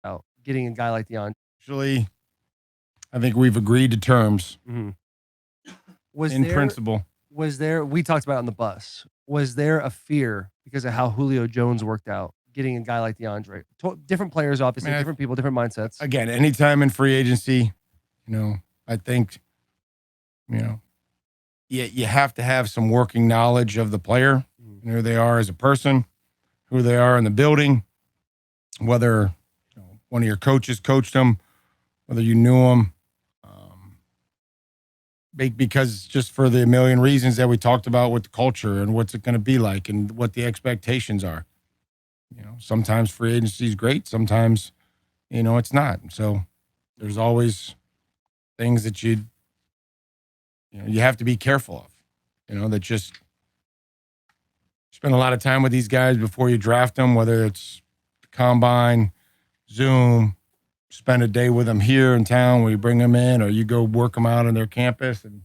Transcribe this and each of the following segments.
out getting a guy like DeAndre. Actually, I think we've agreed to terms Was in there principle. was there we talked about it on the bus. Was there a fear because of how Julio Jones worked out getting a guy like DeAndre? Different players, obviously, different people, different mindsets. Again, anytime in free agency, I think, you have to have some working knowledge of the player, who they are as a person, who they are in the building, whether one of your coaches coached them, whether you knew them, because just for the million reasons that we talked about with the culture and what's it going to be like and what the expectations are. Sometimes free agency is great. Sometimes, it's not. So there's always things that you have to be careful of, that just spend a lot of time with these guys before you draft them, whether it's combine, Zoom, spend a day with them here in town where you bring them in, or you go work them out on their campus. And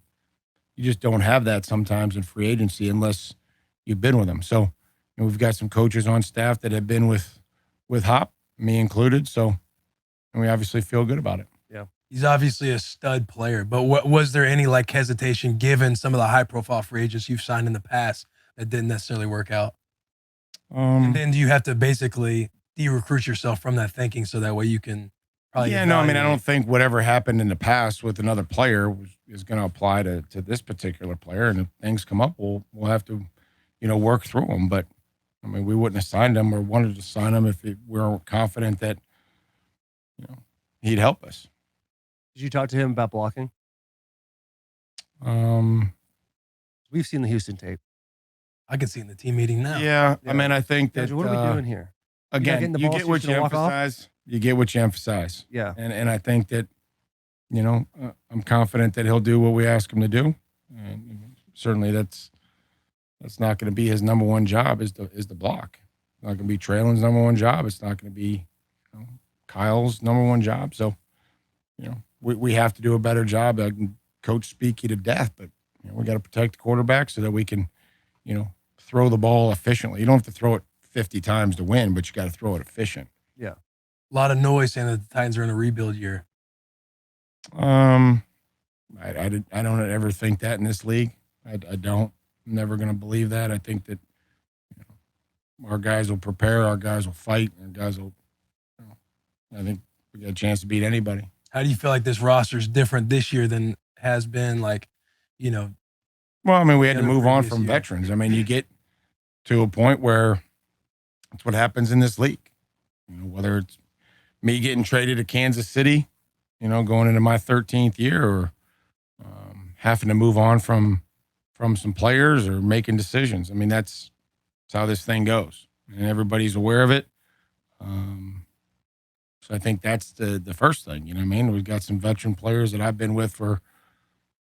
you just don't have that sometimes in free agency unless you've been with them. So we've got some coaches on staff that have been with Hop, me included. So, and we obviously feel good about it. Yeah. He's obviously a stud player, but was there any hesitation given some of the high profile free agents you've signed in the past that didn't necessarily work out? And then do you have to basically de-recruit yourself from that thinking so that way you can probably I don't think whatever happened in the past with another player is going to apply to this particular player. And if things come up, we'll have to, work through them. But we wouldn't have signed him or wanted to sign him if we weren't confident that, he'd help us. Did you talk to him about blocking? We've seen the Houston tape. I can see in the team meeting now. Yeah. I think that. What are we doing here? Again, you get what you emphasize. You get what you emphasize. Yeah. And I think that, I'm confident that he'll do what we ask him to do. And certainly that's not going to be his number one job is the block. It's not going to be Traylen's number one job. It's not going to be Kyle's number one job. So, we have to do a better job. I can coach speak you to death, but we got to protect the quarterback so that we can, throw the ball efficiently. You don't have to throw it 50 times to win, but you got to throw it efficient. Yeah. A lot of noise saying that the Titans are in a rebuild year. I don't ever think that in this league. I don't. I'm never going to believe that. I think that our guys will prepare, our guys will fight, our guys will. I think we got a chance to beat anybody. How do you feel like this roster is different this year than has been Well, we had to move on from veterans. You get to a point where that's what happens in this league. Whether it's me getting traded to Kansas City, going into my 13th year, or having to move on from some players or making decisions. That's how this thing goes, and everybody's aware of it. So I think that's the first thing. We've got some veteran players that I've been with for,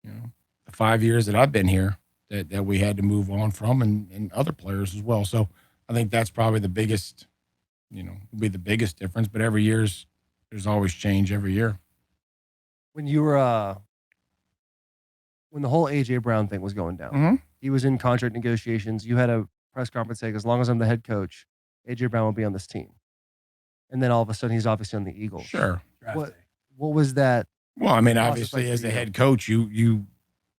the 5 years that I've been here that we had to move on from, and other players as well. So I think that's probably the biggest, will be the biggest difference. But every year's there's always change every year. When you were when the whole AJ Brown thing was going down, he was in contract negotiations. You had a press conference saying, as long as I'm the head coach, AJ Brown will be on this team. And then all of a sudden, he's obviously on the Eagles. Sure. What was that? Well, obviously, as the head coach, you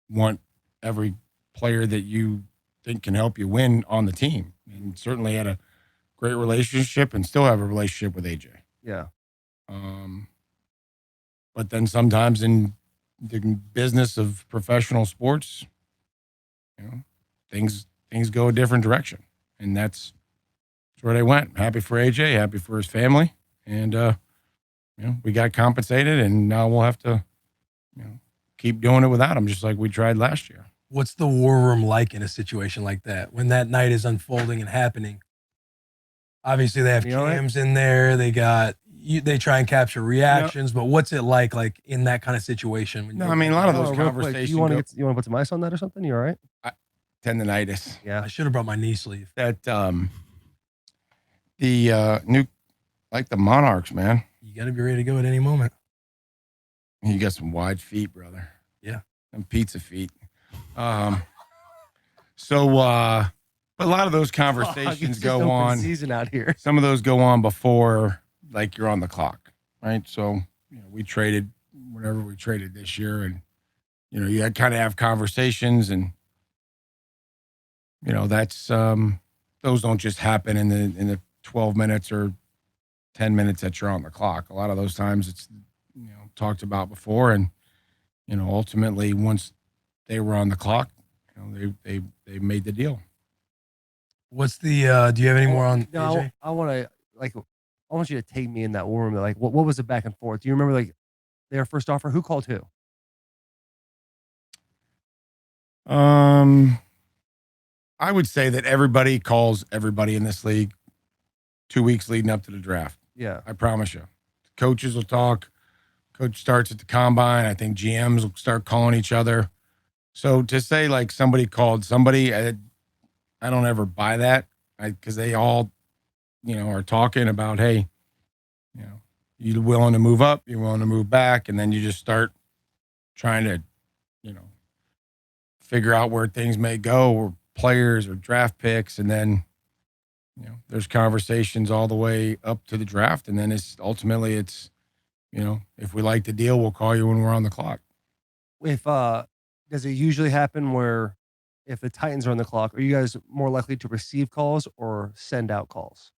want every player that you think can help you win on the team. And certainly had a great relationship and still have a relationship with AJ. Yeah. But then sometimes in the business of professional sports, things go a different direction. And that's where they went. Happy for AJ, happy for his family. And, we got compensated, and now we'll have to, keep doing it without him, just like we tried last year. What's the war room like in a situation like that when that night is unfolding and happening? Obviously, they have cams in there. They try and capture reactions, but what's it like in that kind of situation? A lot of those conversations. You want to put some ice on that or something? You all right? Tendonitis. Yeah. I should have brought my knee sleeve. That the new, the Monarchs, man. You got to be ready to go at any moment. You got some wide feet, brother. Yeah. And pizza feet. But a lot of those conversations go on. Season out here. Some of those go on before, like you're on the clock, right? So, we traded whatever we traded this year, and you had kind of have conversations, and that's those don't just happen in the 12 minutes or 10 minutes that you're on the clock. A lot of those times it's talked about before, and ultimately once they were on the clock, they made the deal. What's the do you have any more on AJ? I want you to take me in that war room. Like, what was the back and forth? Do you remember like their first offer? Who called who? I would say that everybody calls everybody in this league 2 weeks leading up to the draft. Yeah. I promise you. Coaches will talk. Coach starts at the combine. I think GMs will start calling each other. So to say like somebody called somebody, I don't ever buy that, because they all, are talking about, hey, you're willing to move up, you're willing to move back, and then you just start trying to, figure out where things may go, or players or draft picks, and then there's conversations all the way up to the draft, and then it's ultimately if we like the deal, we'll call you when we're on the clock. If does it usually happen where if the Titans are on the clock, are you guys more likely to receive calls or send out calls?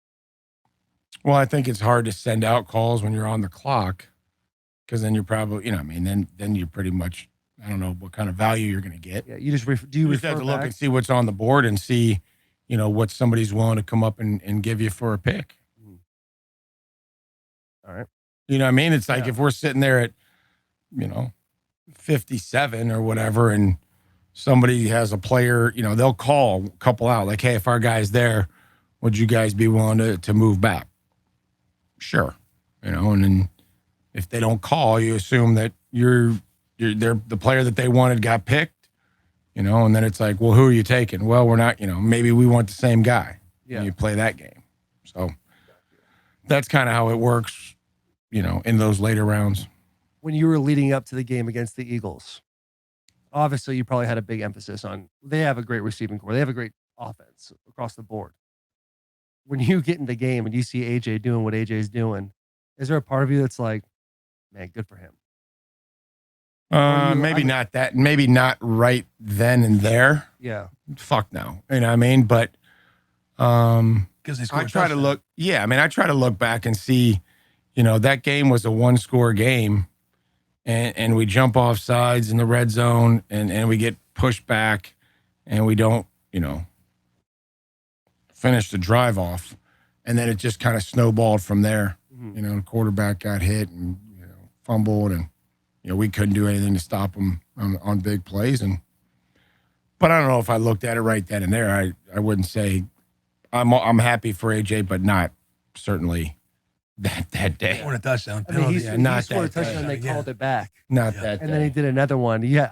Well, I think it's hard to send out calls when you're on the clock, because then you're probably, then you're pretty much, I don't know what kind of value you're going to get. Yeah, you just have to look and see what's on the board and see, what somebody's willing to come up and give you for a pick. All right. You know what I mean? It's like if we're sitting there at, 57 or whatever, and somebody has a player, they'll call a couple out like, hey, if our guy's there, would you guys be willing to move back? Sure. And then if they don't call, you assume that they're the player that they wanted got picked, and then it's like, well, who are you taking? Well, we're not, maybe we want the same guy. Yeah. And you play that game. So that's kind of how it works, in those later rounds. When you were leading up to the game against the Eagles, obviously you probably had a big emphasis on, they have a great receiving core. They have a great offense across the board. When you get in the game and you see AJ doing what AJ's doing, is there a part of you that's like, man, good for him? Maybe not right then and there. Yeah. Fuck no. You know what I mean? But because I try to look, I try to look back and see, that game was a 1-score game, and we jump off sides in the red zone, and we get pushed back, and we don't, finish the drive off, and then it just kind of snowballed from there. The quarterback got hit and fumbled, and we couldn't do anything to stop him on big plays. But I don't know if I looked at it right then and there. I wouldn't say I'm happy for AJ, but not certainly that day. Scored a touchdown. He scored a touchdown and they called it back. Not that and day. then he did another one. Yeah,